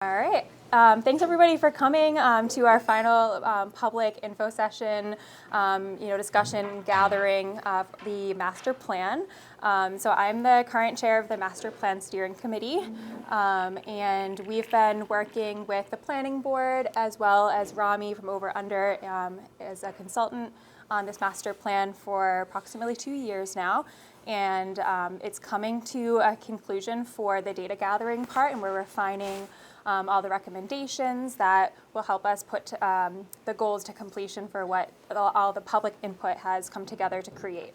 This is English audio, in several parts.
All right. Thanks everybody for coming to our final public info session, discussion gathering of the master plan. So I'm the current chair of the master plan steering committee, and we've been working with the planning board as well as Rami from Over Under as a consultant on this master plan for approximately 2 years now. And it's coming to a conclusion for the data gathering part, and we're refining all the recommendations that will help us put the goals to completion for what all the public input has come together to create.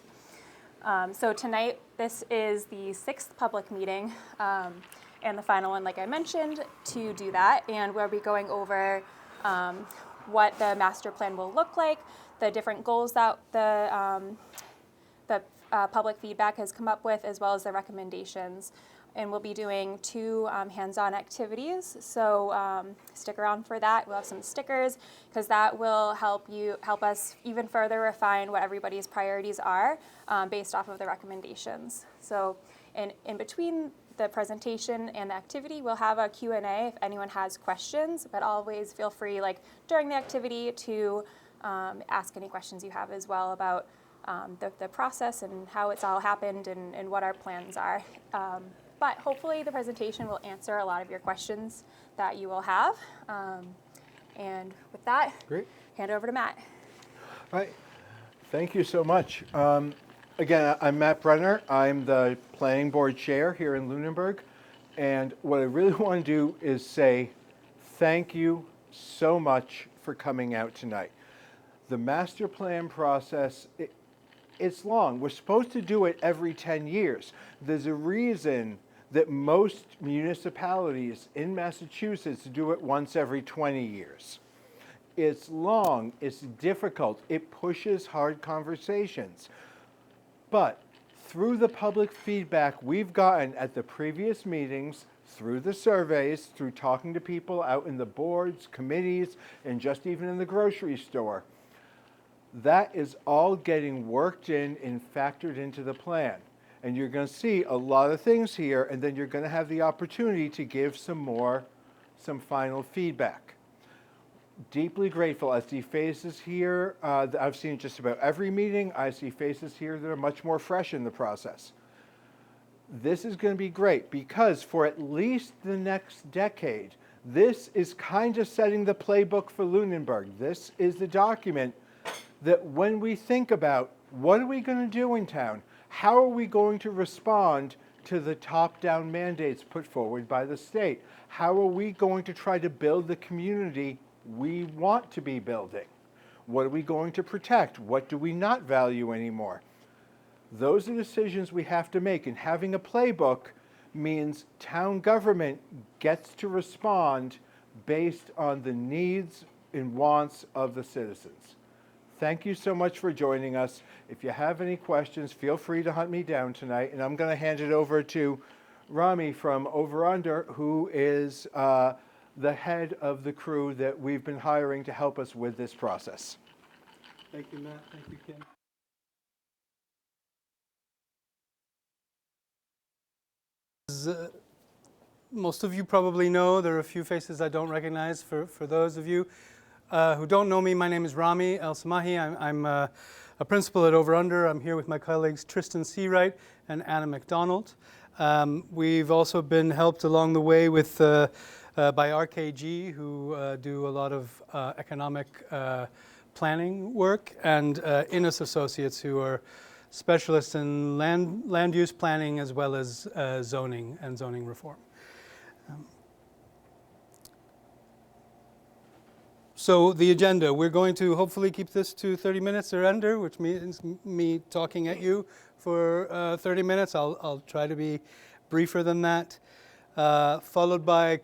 So tonight, this is the 6th public meeting and the final one, like I mentioned, to do that. And we'll be going over what the master plan will look like, the different goals that the public feedback has come up with, as well as the recommendations. And we'll be doing 2 hands-on activities, so stick around for that. We'll have some stickers, because that will help us even further refine what everybody's priorities are based off of the recommendations. So in between the presentation and the activity, we'll have a Q&A if anyone has questions, but always feel free, during the activity, to ask any questions you have as well about the process and how it's all happened and what our plans are. But hopefully the presentation will answer a lot of your questions that you will have. And with that, Great. Hand it over to Matt. All right. Thank you so much. Again, I'm Matt Brenner. I'm the planning board chair here in Lunenburg. And what I really want to do is say thank you so much for coming out tonight. The master plan process, it's long. We're supposed to do it every 10 years. There's a reason that most municipalities in Massachusetts do it once every 20 years. It's long, it's difficult, it pushes hard conversations. But through the public feedback we've gotten at the previous meetings, through the surveys, through talking to people out in the boards, committees, and just even in the grocery store, that is all getting worked in and factored into the plan. And you're going to see a lot of things here, and then you're going to have the opportunity to give some final feedback. Deeply grateful. I see faces here that I've seen just about every meeting. I see faces here that are much more fresh in the process. This is going to be great because for at least the next decade, this is kind of setting the playbook for Lunenburg. This is the document that when we think about what are we going to do in town, how are we going to respond to the top-down mandates put forward by the state? How are we going to try to build the community we want to be building? What are we going to protect? What do we not value anymore? Those are decisions we have to make, and having a playbook means town government gets to respond based on the needs and wants of the citizens. Thank you so much for joining us. If you have any questions, feel free to hunt me down tonight, and I'm going to hand it over to Rami from Over Under, who is the head of the crew that we've been hiring to help us with this process. Thank you, Matt. Thank you, Kim. As most of you probably know, there are a few faces I don't recognize. For those of you who don't know me, my name is Rami El-Samahi. I'm a principal at Over Under. I'm here with my colleagues Tristan Seawright and Anna McDonald. We've also been helped along the way with by RKG, who do a lot of economic planning work, and Innes Associates, who are specialists in land use planning as well as zoning and zoning reform. So the agenda, we're going to hopefully keep this to 30 minutes or under, which means me talking at you for 30 minutes. I'll try to be briefer than that, followed by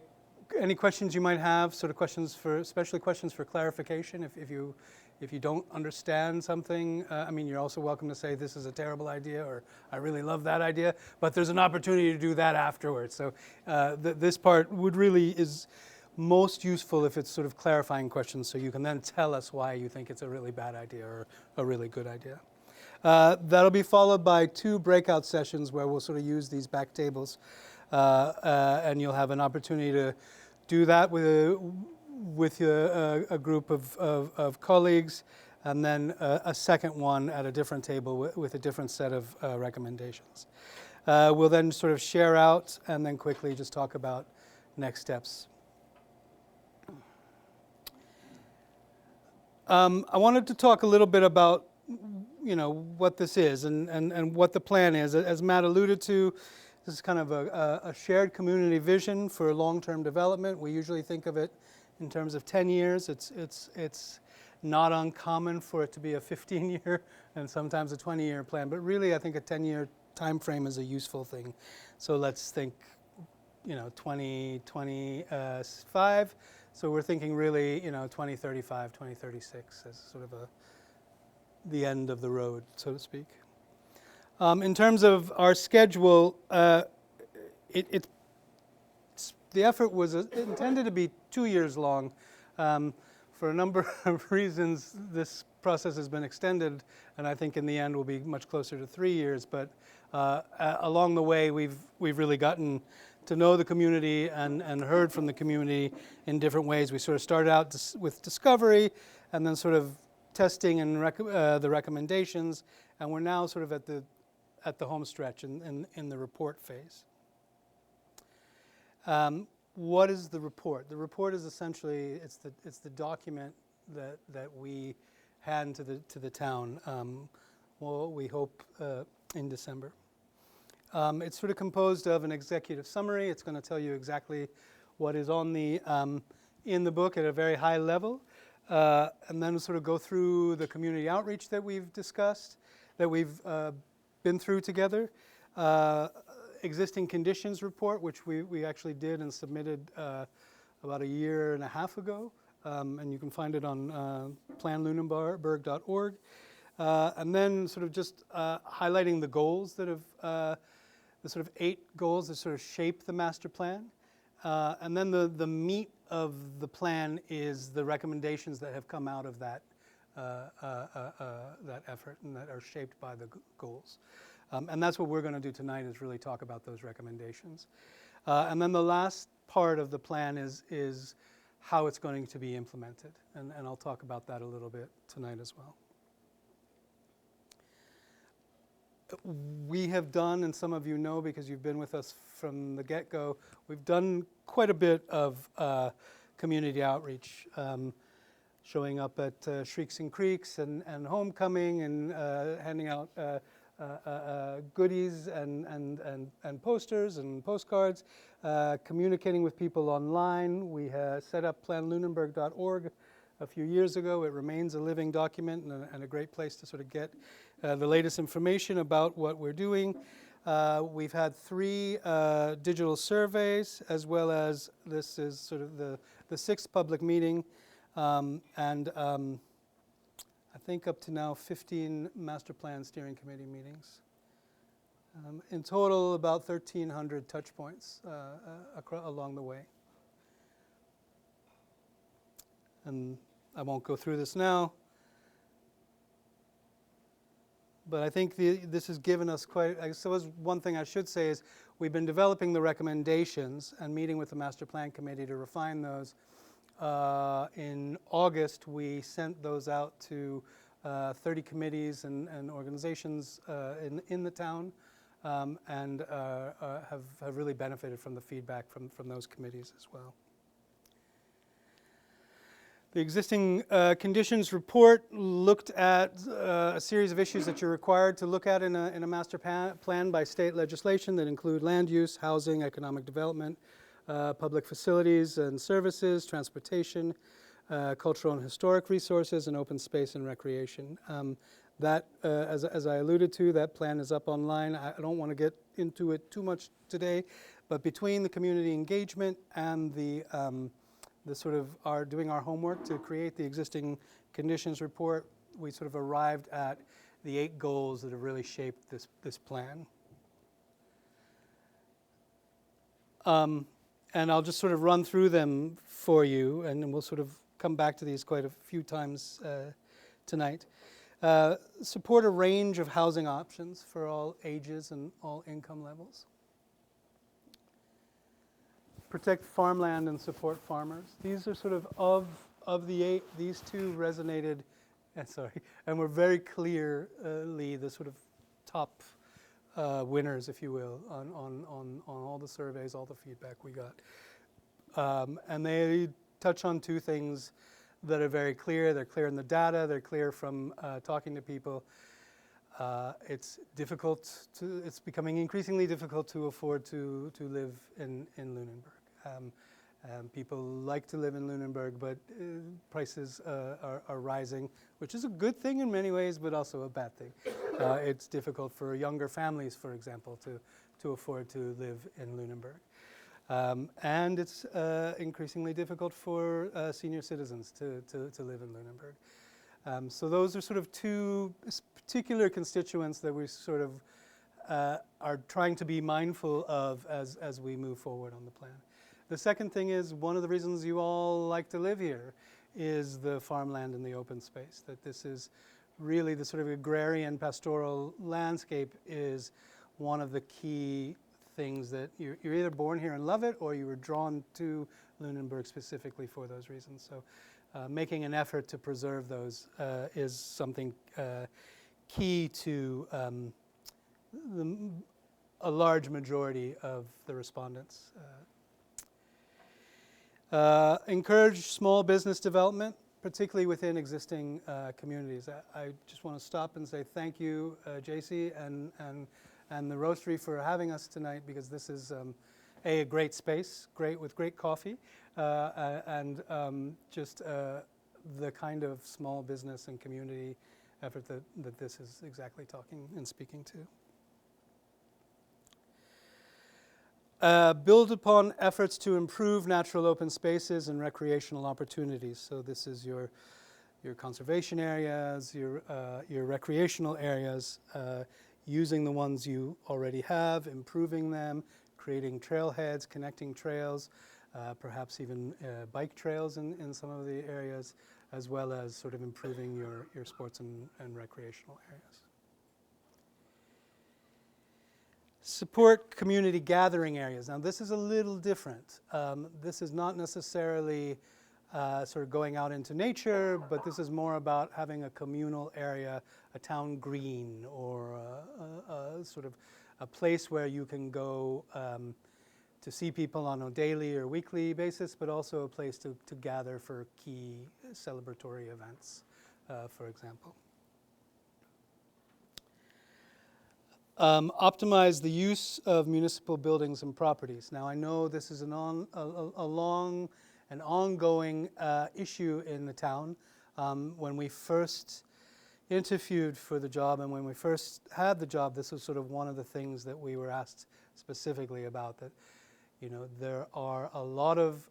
any questions you might have, sort of questions especially questions for clarification. If you don't understand something, you're also welcome to say this is a terrible idea or I really love that idea, but there's an opportunity to do that afterwards. So this part is most useful if it's sort of clarifying questions, so you can then tell us why you think it's a really bad idea or a really good idea. That'll be followed by 2 breakout sessions where we'll sort of use these back tables, and you'll have an opportunity do that with a group of colleagues, and then a second one at a different table with a different set of recommendations. We'll then sort of share out and then quickly just talk about next steps. I wanted to talk a little bit about, what this is and what the plan is. As Matt alluded to, this is kind of a shared community vision for long-term development. We usually think of it in terms of 10 years. It's not uncommon for it to be a 15-year and sometimes a 20-year plan, but really I think a 10-year time frame is a useful thing. So let's think, 2025. So we're thinking really, 2035, 2036 as sort of the end of the road, so to speak. In terms of our schedule, the effort was intended to be 2 years long. For a number of reasons, this process has been extended, and I think in the end will be much closer to 3 years. But along the way, we've really gotten to know the community and heard from the community in different ways. We sort of started out with discovery, and then sort of testing and the recommendations, and we're now sort of at the home stretch in the report phase. What is the report? The report is essentially it's the document that we hand to the town. We hope in December. It's sort of composed of an executive summary. It's going to tell you exactly what is on in the book at a very high level, and then sort of go through the community outreach that we've discussed, that we've been through together. Existing conditions report, which we actually did and submitted about a year and a half ago, and you can find it on planlunenburg.org. And then sort of just highlighting the goals that have, the sort of 8 goals that sort of shape the master plan. And then the meat of the plan is the recommendations that have come out of that effort and that are shaped by the goals. And that's what we're going to do tonight, is really talk about those recommendations. And then the last part of the plan is how it's going to be implemented. And I'll talk about that a little bit tonight as well. We have done, and some of you know because you've been with us from the get-go, we've done quite a bit of community outreach, showing up at Shrieks and Creeks and Homecoming and handing out goodies and posters and postcards, communicating with people online. We set up planlunenburg.org a few years ago. It remains a living document and a great place to sort of get the latest information about what we're doing. We've had 3 digital surveys, as well as this is sort of the 6th public meeting, and I think up to now 15 master plan steering committee meetings. In total, about 1,300 touch points along the way. And I won't go through this now, but I think this has given us I suppose one thing I should say is we've been developing the recommendations and meeting with the master plan committee to refine those. In August, we sent those out to 30 committees and organizations in the town, and have really benefited from the feedback from those committees as well. The existing conditions report looked at a series of issues that you're required to look at in a master plan by state legislation that include land use, housing, economic development, public facilities and services, transportation, cultural and historic resources, and open space and recreation. As I alluded to, that plan is up online. I don't want to get into it too much today, but between the community engagement and the sort of doing our homework to create the existing conditions report, we sort of arrived at the 8 goals that have really shaped this plan. And I'll just sort of run through them for you, and then we'll sort of come back to these quite a few times tonight. Support a range of housing options for all ages and all income levels. protect farmland and support farmers. These are sort of the 8, these 2 resonated, and were very clearly the sort of top winners, if you will, on all the surveys, all the feedback we got. And they touch on 2 things that are very clear. They're clear in the data, they're clear from talking to people. It's becoming increasingly difficult to afford to live in Lunenburg. People like to live in Lunenburg, but prices are rising, which is a good thing in many ways, but also a bad thing. It's difficult for younger families, for example, to afford to live in Lunenburg. And it's increasingly difficult for senior citizens to live in Lunenburg. So those are sort of 2 particular constituents that we sort of are trying to be mindful of as we move forward on the plan. The second thing is, one of the reasons you all like to live here is the farmland and the open space, that this is really the sort of agrarian pastoral landscape is one of the key things that you're either born here and love it, or you were drawn to Lunenburg specifically for those reasons. So making an effort to preserve those is something key to a large majority of the respondents. Encourage small business development, particularly within existing communities. I just want to stop and say thank you, JC and the Roastery, for having us tonight, because this is a great space, with great coffee, and just the kind of small business and community effort that this is exactly talking and speaking to. Build upon efforts to improve natural open spaces and recreational opportunities. So this is your conservation areas, your recreational areas, using the ones you already have, improving them, creating trailheads, connecting trails, perhaps even bike trails in some of the areas, as well as sort of improving your sports and recreational areas. Support community gathering areas. Now this is a little different. This is not necessarily sort of going out into nature, but this is more about having a communal area, a town green, or a sort of a place where you can go to see people on a daily or weekly basis, but also a place to gather for key celebratory events, for example. Optimize the use of municipal buildings and properties. Now I know this is a long and ongoing issue in the town. When we first interviewed for the job and when we first had the job, this was sort of one of the things that we were asked specifically about, that there are a lot of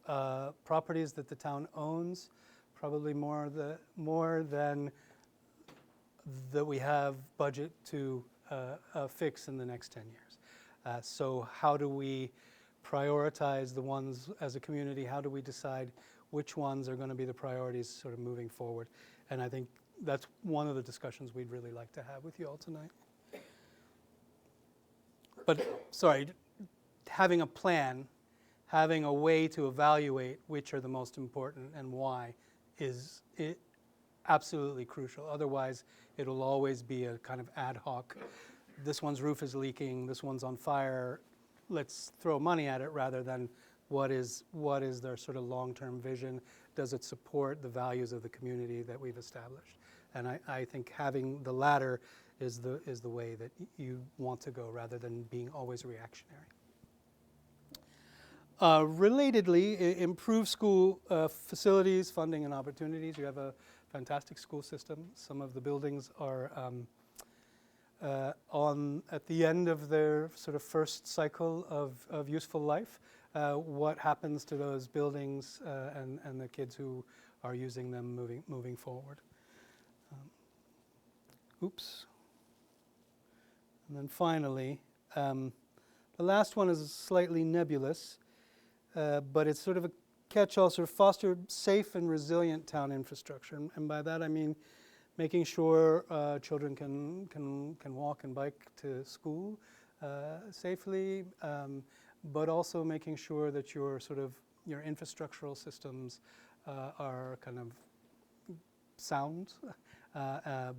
properties that the town owns, probably more than that we have budget to fix in the next 10 years. So how do we prioritize the ones as a community? How do we decide which ones are going to be the priorities sort of moving forward? And I think that's one of the discussions we'd really like to have with you all tonight. But, sorry, having a plan, having a way to evaluate which are the most important and why is absolutely crucial. Otherwise, it'll always be a kind of ad hoc, this one's roof is leaking, this one's on fire, let's throw money at it, rather than what is their sort of long-term vision? Does it support the values of the community that we've established? And I think having the latter is the way that you want to go, rather than being always reactionary. Relatedly, improve school facilities, funding, and opportunities. You have a fantastic school system. Some of the buildings are at the end of their sort of first cycle of useful life. What happens to those buildings and the kids who are using them moving forward? Oops. And then finally, the last one is slightly nebulous, but it's sort of a catch-all, sort of foster safe and resilient town infrastructure. And by that I mean making sure children can walk and bike to school safely, but also making sure that your your infrastructural systems are kind of sound,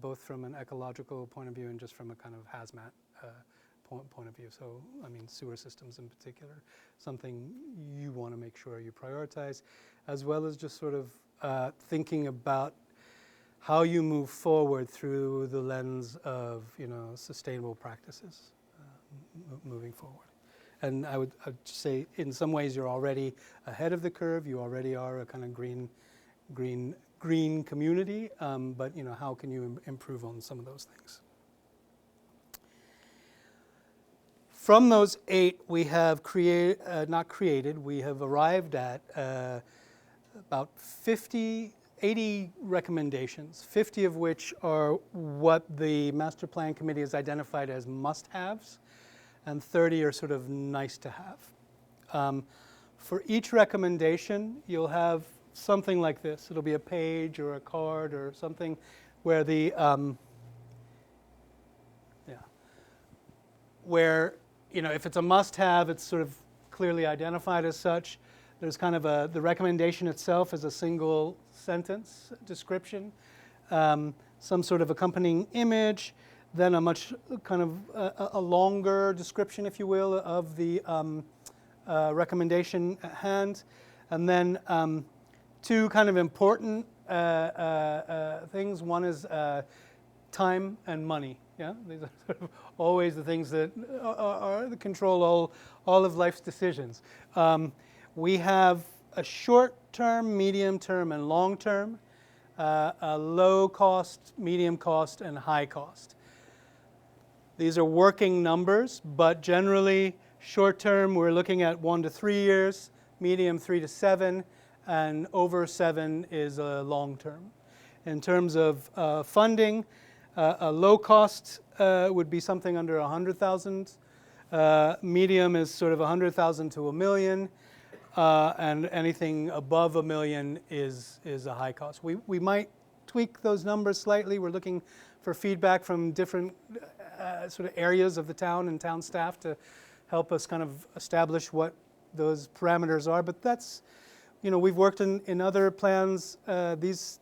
both from an ecological point of view and just from a kind of hazmat point of view. So, I mean, sewer systems in particular, something you want to make sure you prioritize, as well as just sort of thinking about how you move forward through the lens of, sustainable practices moving forward. And I'd say in some ways you're already ahead of the curve. You already are a kind of green community, but how can you improve on some of those things? From those 8, we have we have arrived at about 80 recommendations, 50 of which are what the Master Plan Committee has identified as must-haves, and 30 are sort of nice to have. For each recommendation, you'll have something like this. It'll be a page or a card or something where if it's a must-have, it's sort of clearly identified as such. There's kind of the recommendation itself is a single sentence description, some sort of accompanying image, then a much kind of a longer description, if you will, of the recommendation at hand, and then 2 kind of important things. One is time and money. Yeah, these are sort of always the things that control all of life's decisions. We have a short-term, medium-term, and long-term, a low cost, medium cost, and high cost. These are working numbers, but generally short-term we're looking at 1 to 3 years, medium 3 to 7, and over 7 is long-term. In terms of funding, a low cost would be something under 100,000. Medium is sort of 100,000 to $1 million. And anything above $1 million is a high cost. We might tweak those numbers slightly. We're looking for feedback from different sort of areas of the town and town staff to help us kind of establish what those parameters are. But that's, we've worked in other plans. These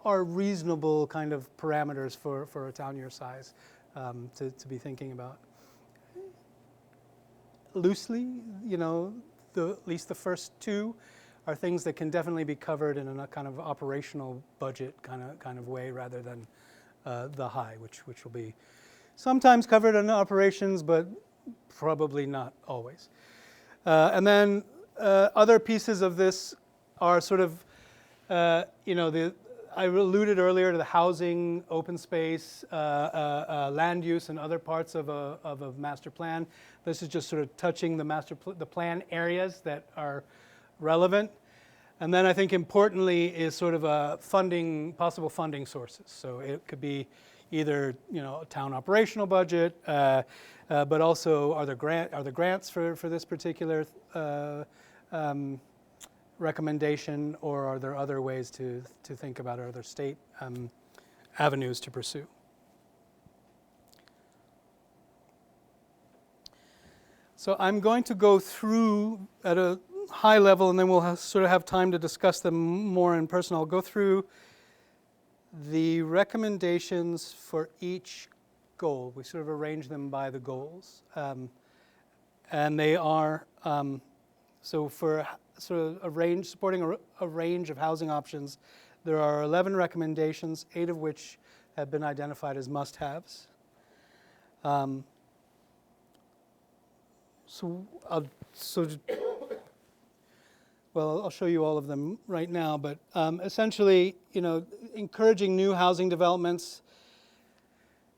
are reasonable kind of parameters for a town your size to be thinking about. Loosely, at least the first 2 are things that can definitely be covered in a kind of operational budget kind of way, rather than the high, which will be sometimes covered in operations, but probably not always. And then other pieces of this are sort of, I alluded earlier to the housing, open space, land use, and other parts of a master plan. This is just sort of touching the plan areas that are relevant. And then I think importantly is sort of possible funding sources. So it could be either a town operational budget, but also are there grants for this particular recommendation, or are there other ways to think about it? Are there state avenues to pursue? So I'm going to go through at a high level, and then we'll sort of have time to discuss them more in person. I'll go through the recommendations for each goal. We sort of arrange them by the goals. And they are, so for sort of supporting a range of housing options, there are 11 recommendations, 8 of which have been identified as must-haves. I'll show you all of them right now, but essentially, encouraging new housing developments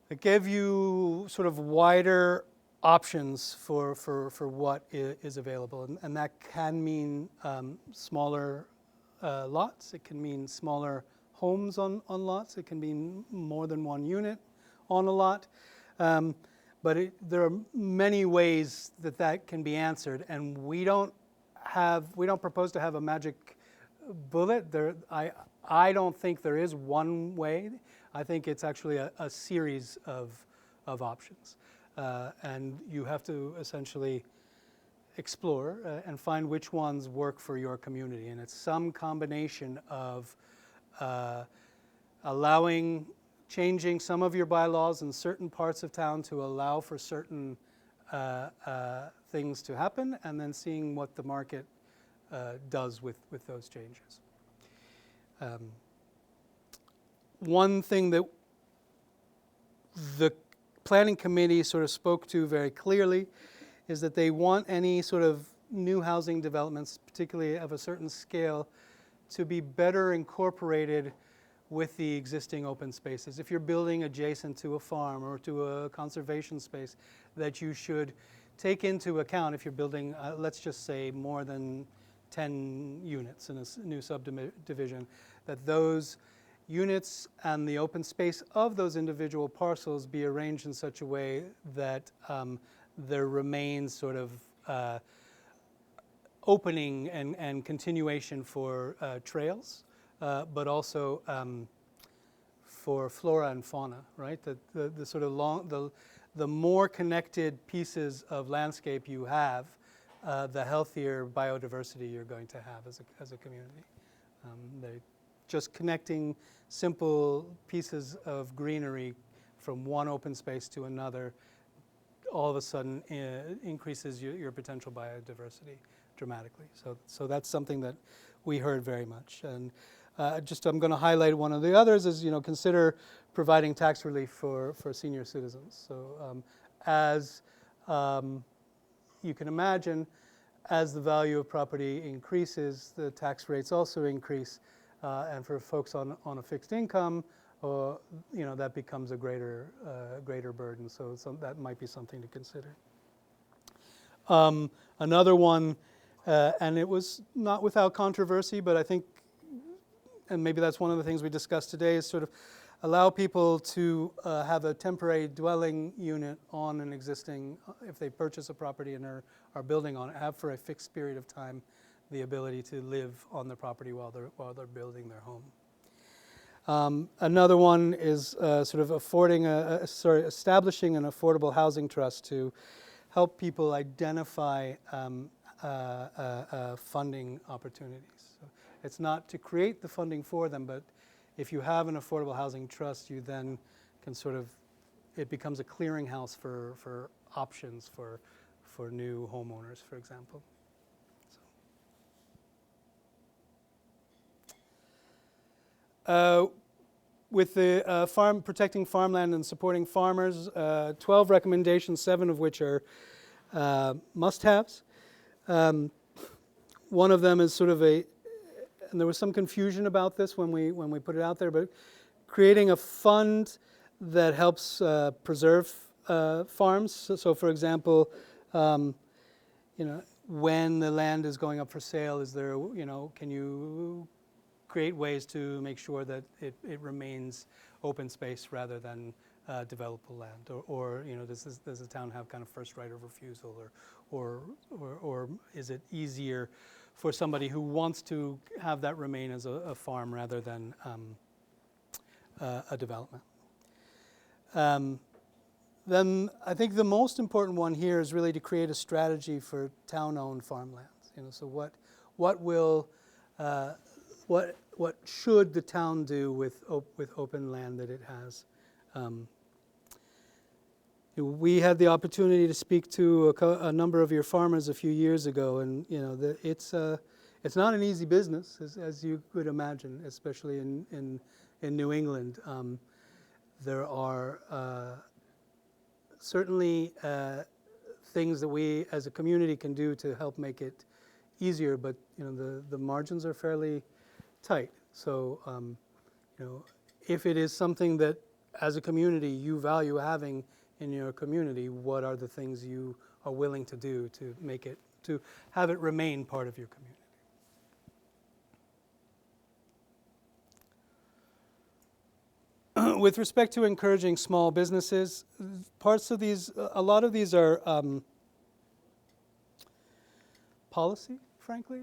that give you sort of wider options for what is available, and that can mean smaller lots. It can mean smaller homes on lots. It can mean more than one unit on a lot. But there are many ways that can be answered, and we don't propose to have a magic bullet. I don't think there is one way. I think it's actually a series of options, and you have to essentially explore and find which ones work for your community. And it's some combination of changing some of your bylaws in certain parts of town to allow for certain things to happen, and then seeing what the market does with those changes. One thing that the planning committee sort of spoke to very clearly is that they want any sort of new housing developments, particularly of a certain scale, to be better incorporated with the existing open spaces. If you're building adjacent to a farm or to a conservation space, that you should take into account, if you're building, let's just say, more than 10 units in a new subdivision, that those units and the open space of those individual parcels be arranged in such a way that there remains sort of opening and continuation for trails, but also for flora and fauna, right? The sort of the more connected pieces of landscape you have, the healthier biodiversity you're going to have as a community. Just connecting simple pieces of greenery from one open space to another all of a sudden increases your potential biodiversity dramatically. So that's something that we heard very much. And I'm going to highlight one of the others is, consider providing tax relief for senior citizens. So as you can imagine, as the value of property increases, the tax rates also increase. And for folks on a fixed income, that becomes a greater burden. So that might be something to consider. Another one, and it was not without controversy, but I think, and maybe that's one of the things we discussed today, is sort of allow people to have a temporary dwelling unit on an existing, if they purchase a property and are building on it, have for a fixed period of time the ability to live on the property while they're building their home. Another one is sort of establishing an affordable housing trust to help people identify funding opportunities. So it's not to create the funding for them, but if you have an affordable housing trust, you then can it becomes a clearinghouse for options for new homeowners, for example. With the protecting farmland and supporting farmers, 12 recommendations, 7 of which are must-haves. One of them is sort of and there was some confusion about this when we put it out there, but creating a fund that helps preserve farms. So for example, when the land is going up for sale, is there, can you create ways to make sure that it remains open space rather than developable land, or does the town have kind of first right of refusal, or is it easier for somebody who wants to have that remain as a farm rather than a development? Then I think the most important one here is really to create a strategy for town-owned farmlands. So what should the town do with open land that it has? We had the opportunity to speak to a number of your farmers a few years ago, and it's not an easy business, as you could imagine, especially in New England. There are certainly things that we as a community can do to help make it easier, but the margins are fairly tight. So if it is something that as a community you value having in your community, what are the things you are willing to do to have it remain part of your community? With respect to encouraging small businesses, a lot of these are policy, frankly.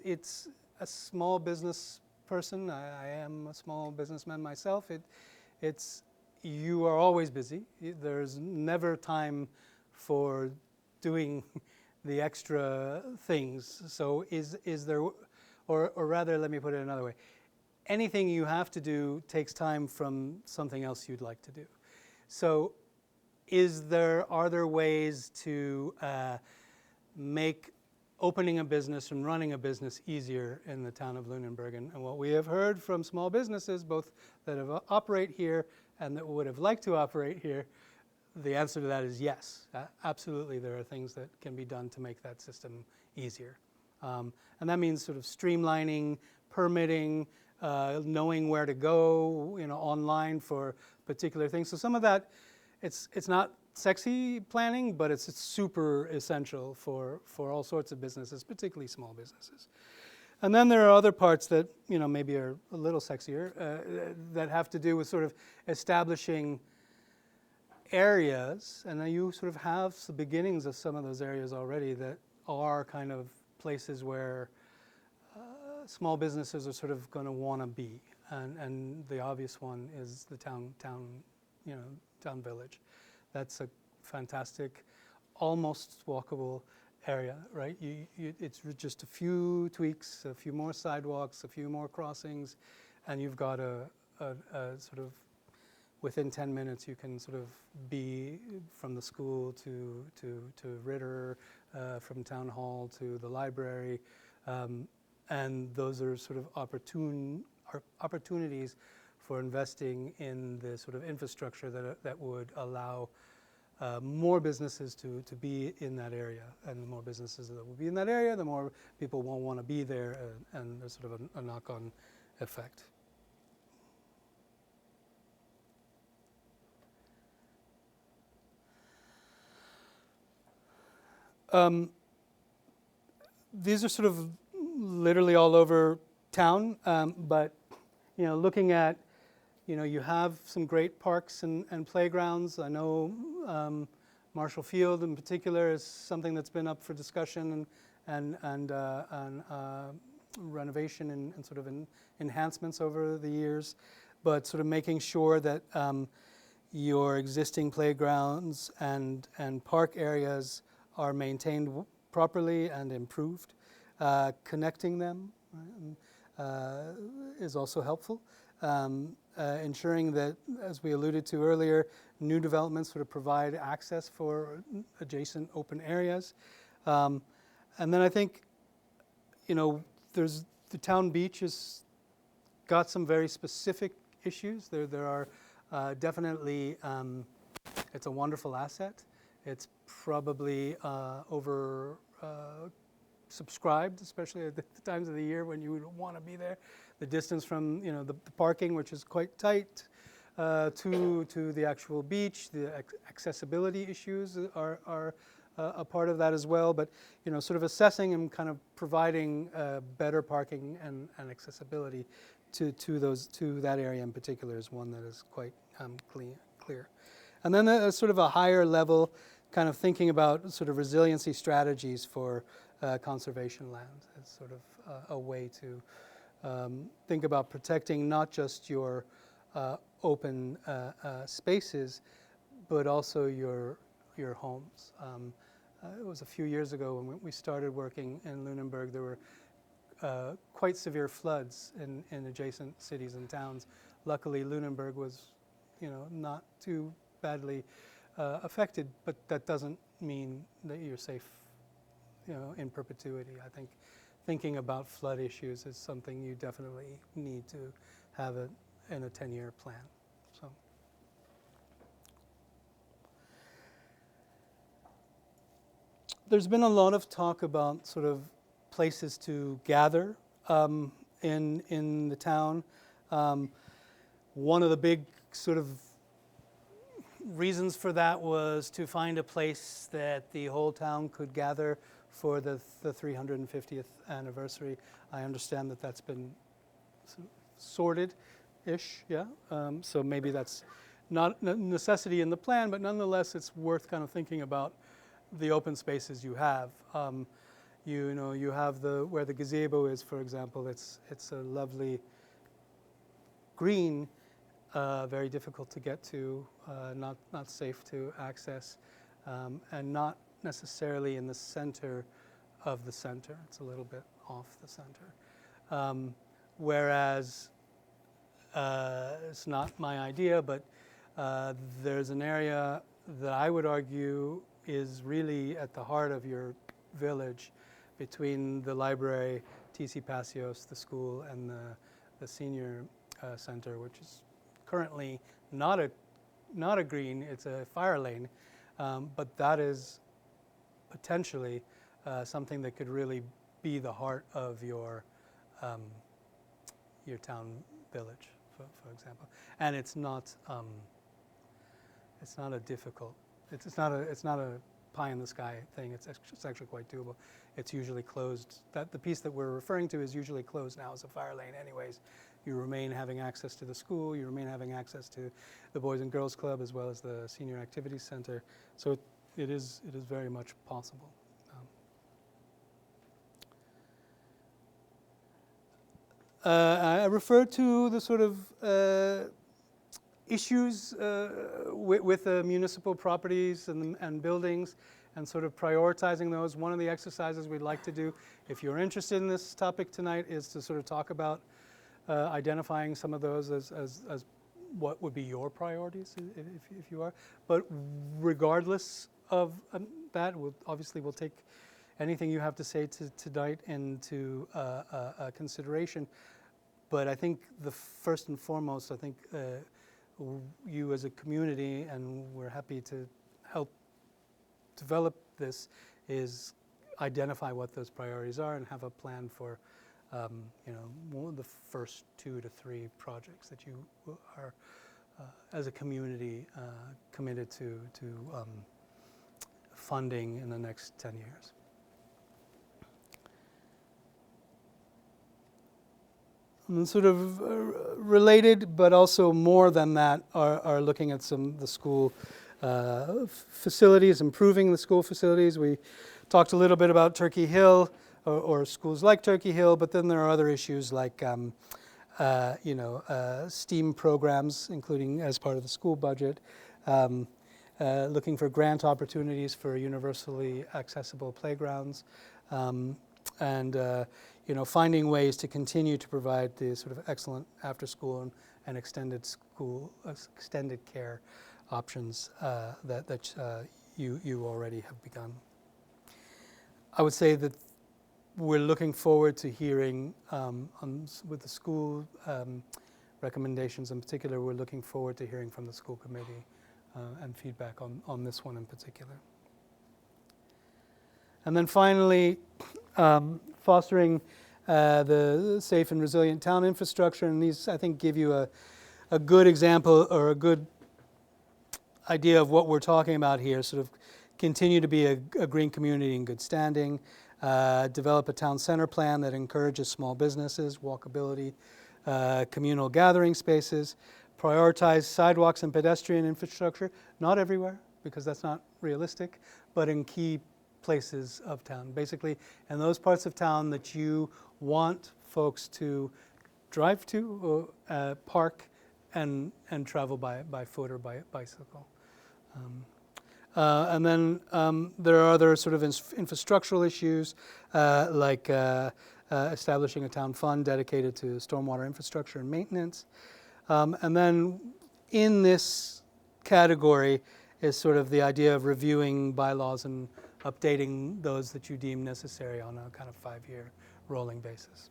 It's a small business person. I am a small businessman myself. You are always busy. There's never time doing the extra things. So is there, or rather, let me put it another way. Anything you have to do takes time from something else you'd like to do. So are there ways to make opening a business and running a business easier in the town of Lunenburg? And what we have heard from small businesses, both that have operate here and that would have liked to operate here, the answer to that is yes. Absolutely, there are things that can be done to make that system easier. And that means sort of streamlining, permitting, knowing where to go, online for particular things. So some of that, it's not sexy planning, but it's super essential for all sorts of businesses, particularly small businesses. And then there are other parts that maybe are a little sexier that have to do with sort of establishing areas, and you sort of have the beginnings of some of those areas already that are kind of places where small businesses are sort of going to want to be, and the obvious one is the town village. That's a fantastic, almost walkable area, right? It's just a few tweaks, a few more sidewalks, a few more crossings, and you've got a sort of, within 10 minutes you can sort of be from the school to Ritter, from town hall to the library, and those are sort of opportunities for investing in the sort of infrastructure that would allow more businesses to be in that area. And the more businesses that will be in that area, the more people will want to be there, and there's sort of a knock-on effect. These are sort of literally all over town, but looking at, you have some great parks and playgrounds. I know Marshall Field in particular is something that's been up for discussion and renovation and sort of enhancements over the years, but sort of making sure that your existing playgrounds and park areas are maintained properly and improved. Connecting them is also helpful. Ensuring that, as we alluded to earlier, new developments sort of provide access for adjacent open areas. And then I think, there's the town beach has got some very specific issues. There are definitely, it's a wonderful asset. It's probably over subscribed, especially at the times of the year when you would want to be there. The distance from the parking, which is quite tight, to the actual beach, the accessibility issues are a part of that as well. But sort of assessing and kind of providing better parking and accessibility to that area in particular is one that is quite clear. And then sort of a higher level, kind of thinking about sort of resiliency strategies for conservation land. It's sort of a way to think about protecting not just your open spaces, but also your homes. It was a few years ago when we started working in Lunenburg. There were quite severe floods in adjacent cities and towns. Luckily, Lunenburg was, not too badly affected, but that doesn't mean that you're safe, in perpetuity. I think thinking about flood issues is something you definitely need to have in a 10-year plan. So, there's been a lot of talk about sort of places to gather in the town. One of the big sort of reasons for that was to find a place that the whole town could gather for the 350th anniversary. I understand that that's been sorted-ish, yeah? So maybe that's not a necessity in the plan, but nonetheless it's worth kind of thinking about the open spaces you have. You have where the gazebo is, for example. It's a lovely green, very difficult to get to, not safe to access, and not necessarily in the center of the center. It's a little bit off the center. Whereas it's not my idea, but there's an area that I would argue is really at the heart of your village, between the library, TC Paseos, the school, and the senior center, which is currently not a green, it's a fire lane, but that is potentially something that could really be the heart of your town village, for example. And it's not a difficult. It's not a pie in the sky thing. It's actually quite doable. It's usually closed. The piece that we're referring to is usually closed now as a fire lane, anyways. You remain having access to the school. You remain having access to the Boys and Girls Club as well as the Senior Activities Center. So it is very much possible. I refer to the sort of issues with the municipal properties and buildings, and sort of prioritizing those. One of the exercises we'd like to do, if you're interested in this topic tonight, is to sort of talk about identifying some of those as what would be your priorities, if you are. But regardless of that, we'll take anything you have to say tonight into consideration. But I think first and foremost, I think you as a community, and we're happy to help develop this, is identify what those priorities are and have a plan for the first 2 to 3 projects that you are as a community committed to funding in the next 10 years. And sort of related, but also more than that, are looking at the school facilities, improving the school facilities. We talked a little bit about Turkey Hill or schools like Turkey Hill, but then there are other issues like STEAM programs, including as part of the school budget, looking for grant opportunities for universally accessible playgrounds, and finding ways to continue to provide the sort of excellent after-school and extended care options that you already have begun. I would say that we're looking forward to hearing with the school recommendations in particular. We're looking forward to hearing from the school committee and feedback on this one in particular. And then finally, fostering the safe and resilient town infrastructure. And these, I think, give you a good example or a good idea of what we're talking about here. Sort of continue to be a green community in good standing, develop a town center plan that encourages small businesses, walkability, communal gathering spaces, prioritize sidewalks and pedestrian infrastructure, not everywhere, because that's not realistic, but in key places of town, basically, and those parts of town that you want folks to drive to, or park, and travel by foot or by bicycle. And then there are other sort of infrastructural issues, like establishing a town fund dedicated to stormwater infrastructure and maintenance. And then in this category is sort of the idea of reviewing bylaws and updating those that you deem necessary on a kind of 5-year rolling basis.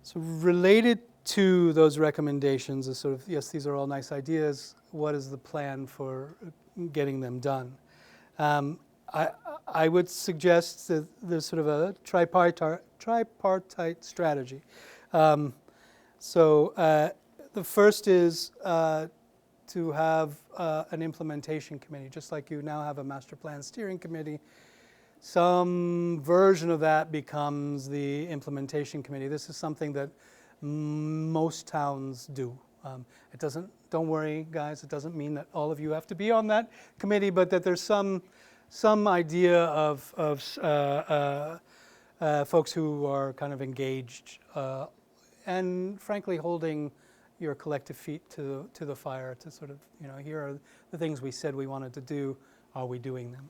So related to those recommendations is sort of, yes, these are all nice ideas. What is the plan for getting them done? I would suggest that there's sort of a tripartite strategy. So the first is to have an implementation committee, just like you now have a master plan steering committee. Some version of that becomes the implementation committee. This is something that most towns do. It doesn't, don't worry guys, it doesn't mean that all of you have to be on that committee, but that there's some idea of folks who are kind of engaged and frankly holding your collective feet to the fire to sort of, here are the things we said we wanted to do. Are we doing them?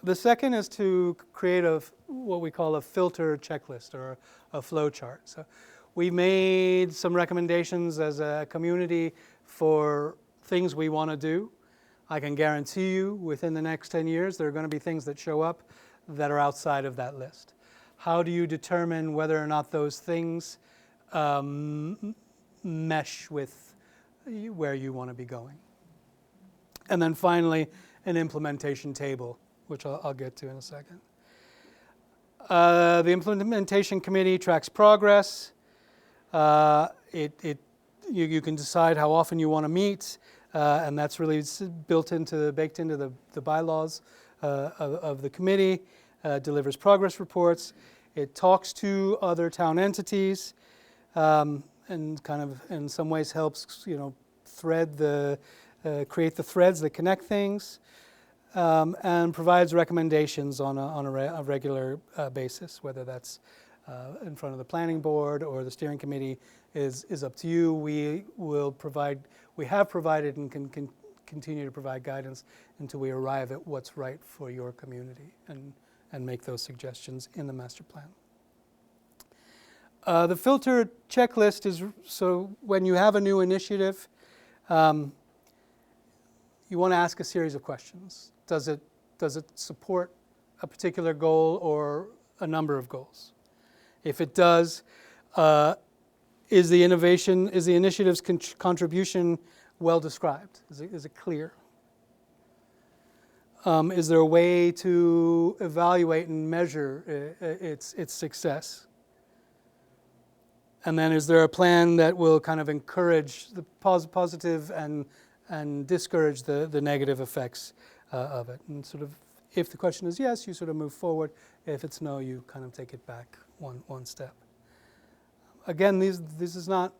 The second is to create what we call a filter checklist or a flow chart. So we made some recommendations as a community for things we want to do. I can guarantee you within the next 10 years there are going to be things that show up that are outside of that list. How do you determine whether or not those things mesh with where you want to be going? And then finally, an implementation table, which I'll get to in a second. The implementation committee tracks progress. You can decide how often you want to meet, and that's really baked into the bylaws of the committee. Delivers progress reports. It talks to other town entities, and kind of in some ways helps create the threads that connect things. And provides recommendations on a regular basis, whether that's in front of the planning board or the steering committee is up to you. We have provided and can continue to provide guidance until we arrive at what's right for your community and make those suggestions in the master plan. The filter checklist is so when you have a new initiative, you want to ask a series of questions. Does it support a particular goal or a number of goals? If it does, is the initiative's contribution well described? Is it clear? Is there a way to evaluate and measure its success? And then is there a plan that will kind of encourage the positive and discourage the negative effects of it? And sort of, if the question is yes, you sort of move forward. If it's no, you kind of take it back one step. Again, this is not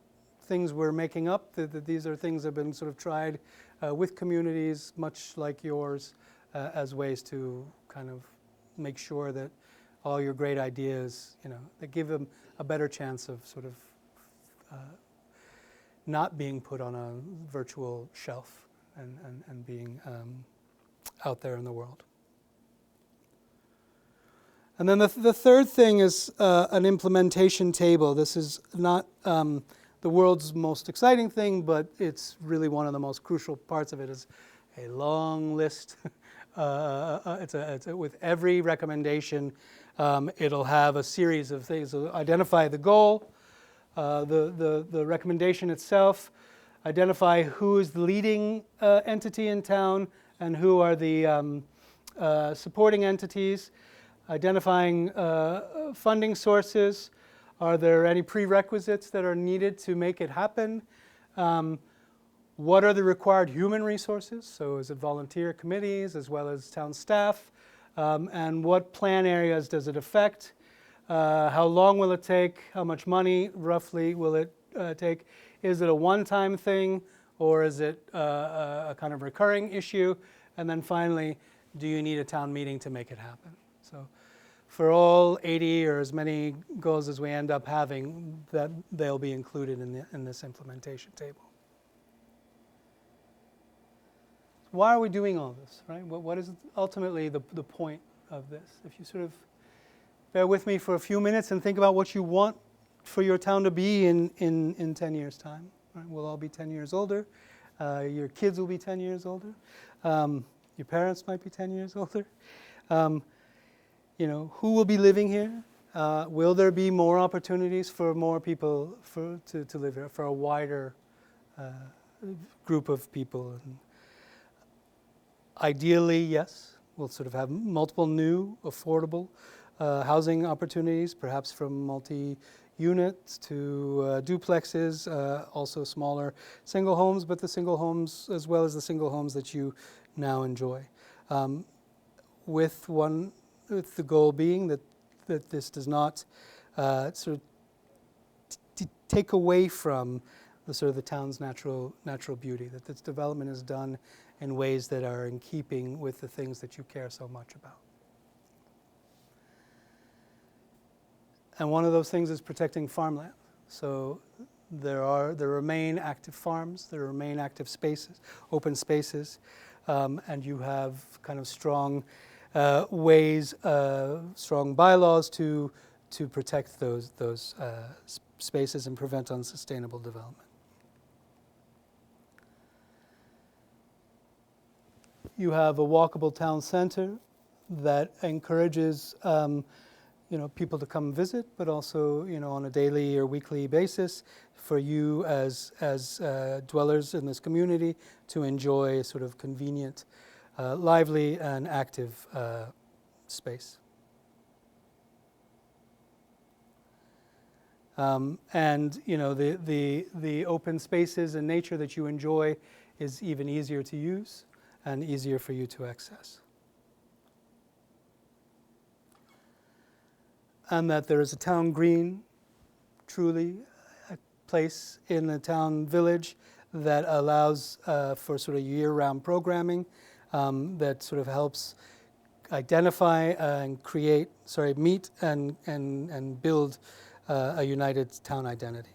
things we're making up. These are things that have been sort of tried with communities, much like yours, as ways to kind of make sure that all your great ideas, that give them a better chance of sort of not being put on a virtual shelf and being out there in the world. And then the third thing is an implementation table. This is not the world's most exciting thing, but it's really one of the most crucial parts of it is a long list. It's with every recommendation, it'll have a series of things. So identify the goal, the recommendation itself, identify who is the leading entity in town and who are the supporting entities, identifying funding sources. Are there any prerequisites that are needed to make it happen? What are the required human resources? So is it volunteer committees as well as town staff? And what plan areas does it affect? How long will it take? How much money roughly will it take? Is it a one-time thing or is it a kind of recurring issue? And then finally, do you need a town meeting to make it happen? So for all 80 or as many goals as we end up having, that they'll be included in this implementation table. Why are we doing all this, right? What is ultimately the point of this? If you sort of bear with me for a few minutes and think about what you want for your town to be in 10 years' time. Right? We'll all be 10 years older. Your kids will be 10 years older. Your parents might be 10 years older. Who will be living here? Will there be more opportunities for more people to live here, for a wider group of people? And ideally, yes, we'll sort of have multiple new, affordable housing opportunities, perhaps from multi-units to duplexes, also smaller single homes, but the single homes as well as the single homes that you now enjoy. With the goal being that this does not sort of take away from the town's natural beauty, that this development is done in ways that are in keeping with the things that you care so much about. And one of those things is protecting farmland. So There remain active farms, there remain active spaces, open spaces, and you have kind of strong ways, strong bylaws to protect those spaces and prevent unsustainable development. You have a walkable town center that encourages people to come visit, but also on a daily or weekly basis for you as dwellers in this community to enjoy a sort of convenient, lively and active space. And the open spaces and nature that you enjoy is even easier to use and easier for you to access. And that there is a town green, truly a place in the town village that allows for sort of year-round programming that sort of helps identify and meet and build a united town identity.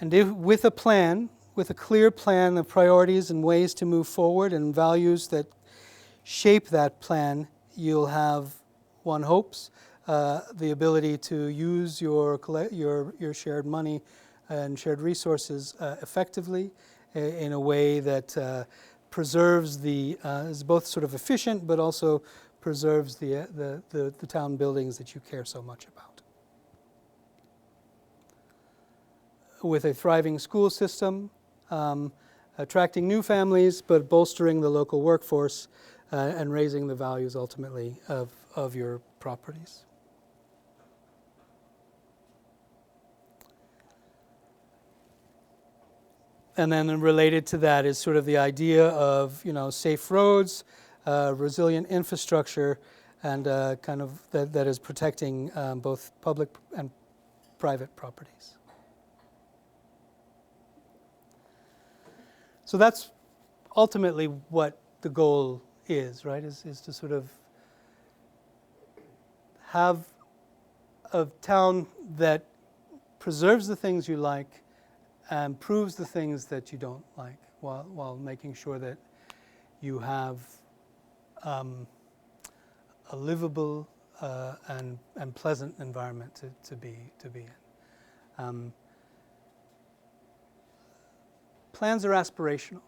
And with a plan, with a clear plan of priorities and ways to move forward and values that shape that plan, you'll have, one hopes, the ability to use your shared money and shared resources effectively in a way that preserves is both sort of efficient but also preserves the town buildings that you care so much about. With a thriving school system, attracting new families, but bolstering the local workforce and raising the values ultimately of your properties. And then related to that is sort of the idea of safe roads, resilient infrastructure, and kind of that is protecting both public and private properties. So that's ultimately what the goal is, right? Is to sort of have a town that preserves the things you like and proves the things that you don't like, while making sure that you have a livable and pleasant environment to be in. Plans are aspirational.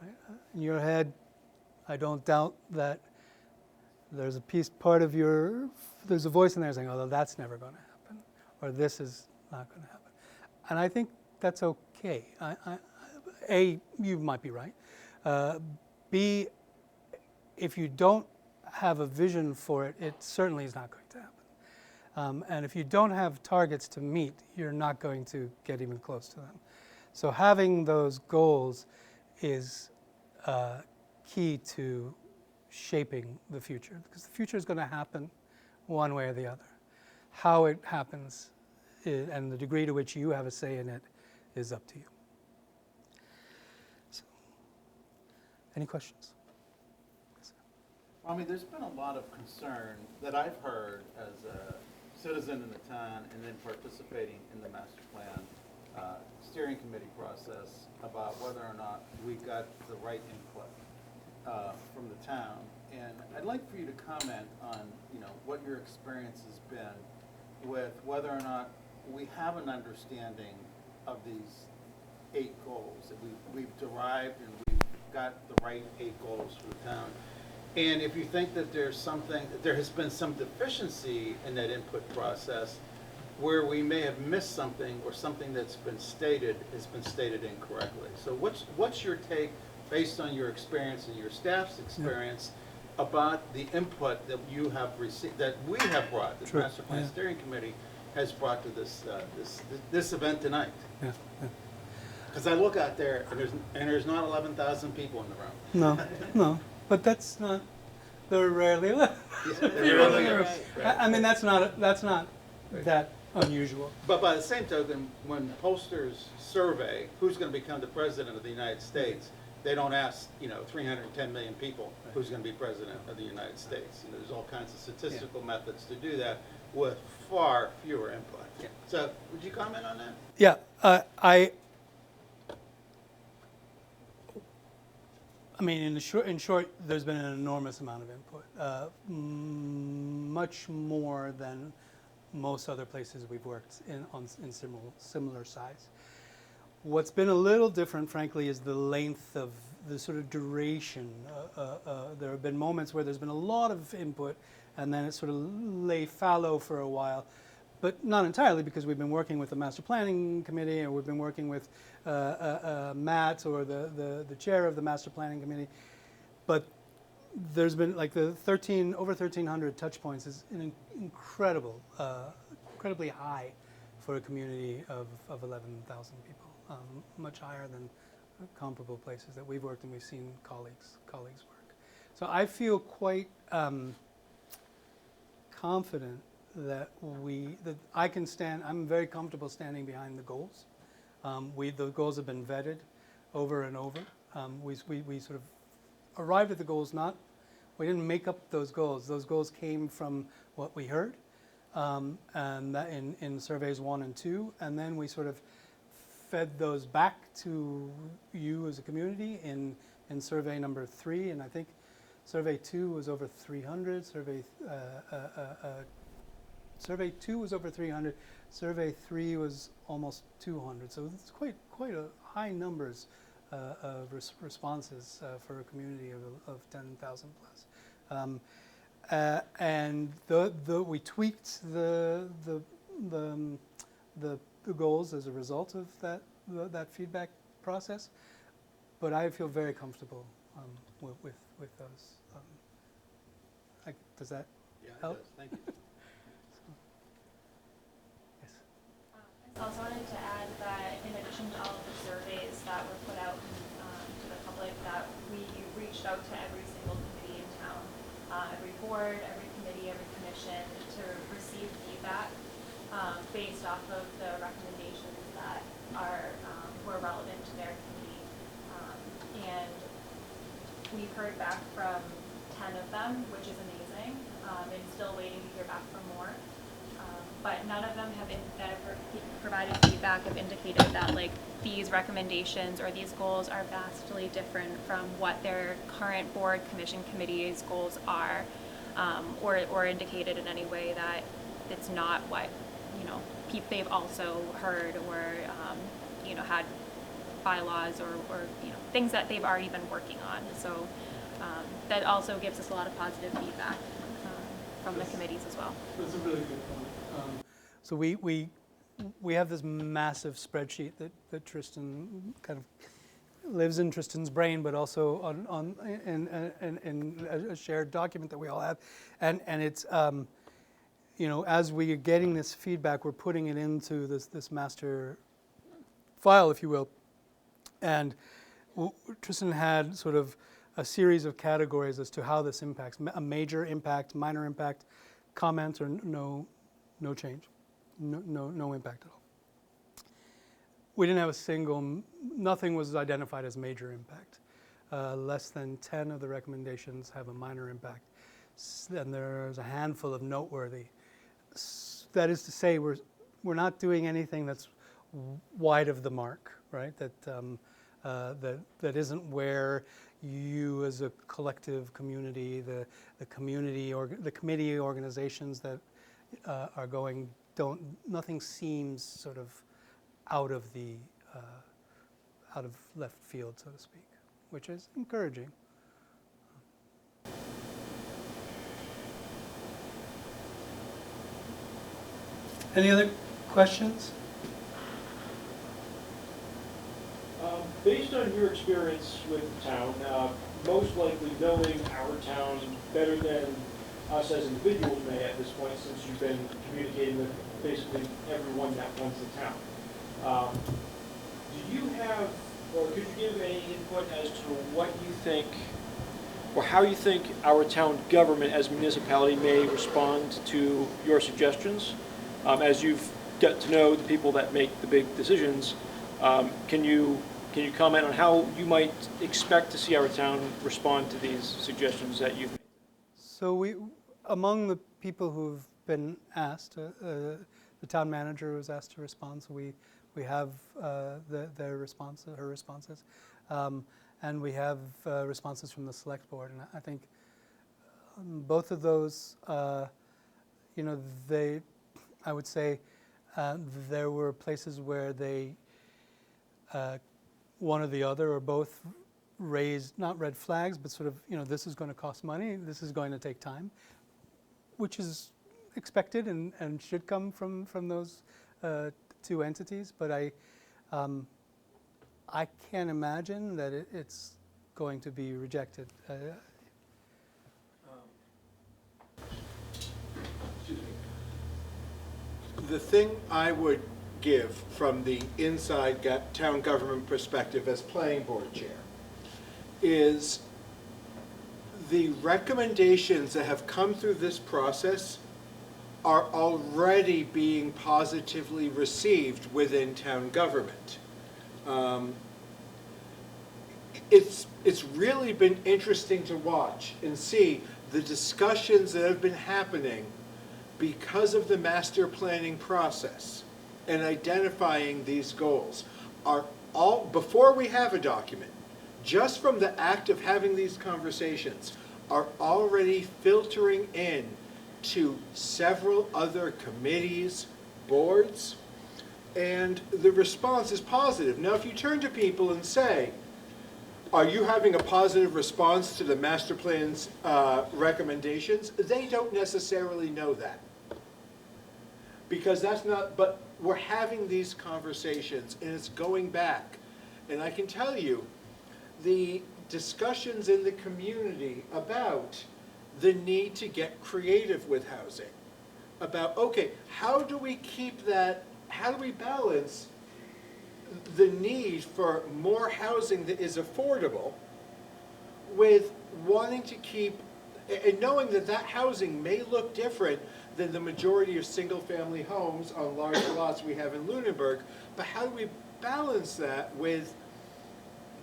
Right? In your head, I don't doubt that there's there's a voice in there saying, "Oh, that's never going to happen," or "This is not going to happen," and I think that's okay. A, you might be right. B, if you don't have a vision for it, it certainly is not going to happen. And if you don't have targets to meet, you're not going to get even close to them. So having those goals is key to shaping the future, because the future is going to happen one way or the other. How it happens and the degree to which you have a say in it is up to you. So, any questions? I mean, there's been a lot of concern that I've heard as a citizen in the town and then participating in the master plan steering committee process about whether or not we got the right input from the town. And I'd like for you to comment on, what your experience has been with whether or not we have an understanding of these 8 goals that we've derived and we've got the right 8 goals for the town. And if you think that there has been some deficiency in that input process where we may have missed something or something that's been stated has been stated incorrectly. So what's your take based on your experience and your staff's experience about the input that you have received, that we have brought, the Master Plan Steering Committee has brought to this event tonight? Because I look out there and there's not 11,000 people in the room. No, but that's not. They're rarely. I mean, that's not that unusual. But by the same token, when pollsters survey who's going to become the president of the United States, they don't ask 310 million people who's going to be president of the United States. There's all kinds of statistical methods to do that. with far fewer input. So would you comment on that? Yeah, I mean, in short, there's been an enormous amount of input, much more than most other places we've worked in similar size. What's been a little different, frankly, is the length of the sort of duration. There have been moments where there's been a lot of input, and then it sort of lay fallow for a while. But not entirely, because we've been working with the Master Planning Committee, or we've been working with Matt, or the chair of the Master Planning Committee. But there's been like over 1,300 touch points is an incredibly high for a community of 11,000 people, much higher than comparable places that we've worked and we've seen colleagues work. So I feel quite confident that I can stand. I'm very comfortable standing behind the goals. The goals have been vetted over and over. We sort of arrived at the goals. We didn't make up those goals. Those goals came from what we heard, and that in surveys 1 and 2, and then we sort of fed those back to you as a community in survey number 3, and I think survey 2 was over 300. Survey 2 was over 300. Survey 3 was almost 200. So it's quite a high numbers of responses for a community of 10,000 plus. And we tweaked the goals as a result of that feedback process. But I feel very comfortable with those. Does that help? It does. Thank you. I also wanted to add that in addition to all of the surveys that were put out to the public, that we reached out to every single committee in town, every board, every committee, every commission, to receive feedback based off of the recommendations that were relevant to their committee. And we've heard back from 10 of them, which is amazing, and still waiting to hear back from more. But none of them that have provided feedback have indicated that like these recommendations or these goals are vastly different from what their current board, commission, committee's goals are, or indicated in any way that it's not what they've also heard or had bylaws or things that they've already been working on. So that also gives us a lot of positive feedback from the committees as well. That's a really good point. So we have this massive spreadsheet that Tristan kind of lives in Tristan's brain, but also in a shared document that we all have, and it's as we are getting this feedback, we're putting it into this master file, if you will, and Tristan had sort of a series of categories as to how this impacts: a major impact, minor impact, comment, or no change. No impact at all. We didn't have nothing was identified as major impact. Less than 10 of the recommendations have a minor impact. And there's a handful of noteworthy. That is to say, we're not doing anything that's wide of the mark, right? That isn't where you as a collective community, the community or the committee organizations that are going, nothing seems sort of out of left field, so to speak, which is encouraging. Any other questions? Based on your experience with the town, most likely knowing our town better than us as individuals may at this point, since you've been communicating with basically everyone that runs the town. Do you have, or could you give any input as to what you think, or how you think our town government as a municipality may respond to your suggestions? As you've got to know the people that make the big decisions, can you comment on how you might expect to see our town respond to these suggestions that you've made? So among the people who've been asked. The town manager was asked to respond, so we have their response, her responses, and we have responses from the select board. And I think both of those, you know, I would say there were places where they, one or the other or both, raised not red flags, but sort of, you know, this is going to cost money, this is going to take time, which is expected and should come from those two entities. But I can't imagine that it's going to be rejected. The thing I would give from the inside town government perspective as planning board chair is the recommendations that have come through this process are already being positively received within town government. It's really been interesting to watch and see the discussions that have been happening because of the master planning process and identifying these goals are all, before we have a document, just from the act of having these conversations, are already filtering in to several other committees, boards, and the response is positive. Now, if you turn to people and say, are you having a positive response to the master plan's recommendations? They don't necessarily know that. Because that's not, but we're having these conversations and it's going back. And I can tell you, the discussions in the community about the need to get creative with housing, about, okay, how do we keep that, how do we balance the need for more housing that is affordable with wanting to keep, and knowing that that housing may look different than the majority of single-family homes on large lots we have in Lunenburg, but how do we balance that with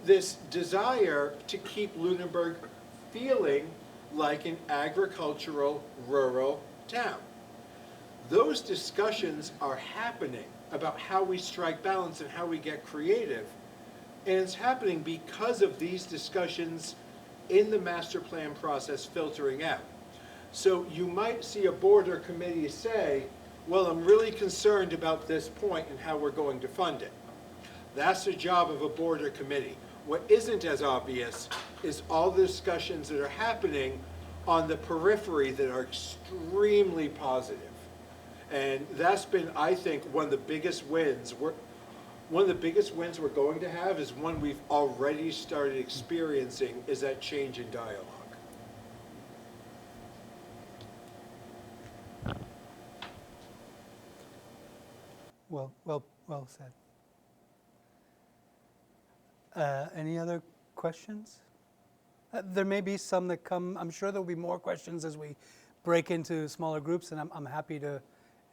this desire to keep Lunenburg feeling like an agricultural, rural town? Those discussions are happening about how we strike balance and how we get creative, and it's happening because of these discussions in the master plan process filtering out. So you might see a board or committee say, well, I'm really concerned about this point and how we're going to fund it. That's the job of a board or committee. What isn't as obvious is all the discussions that are happening on the periphery that are extremely positive. And that's been, I think, one of the biggest wins. One of the biggest wins we're going to have is one we've already started experiencing, is that change in dialogue. Well said. Any other questions? There may be some that come. I'm sure there'll be more questions as we break into smaller groups, and I'm happy to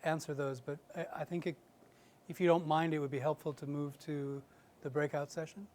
answer those. But I think if you don't mind, it would be helpful to move to the breakout session.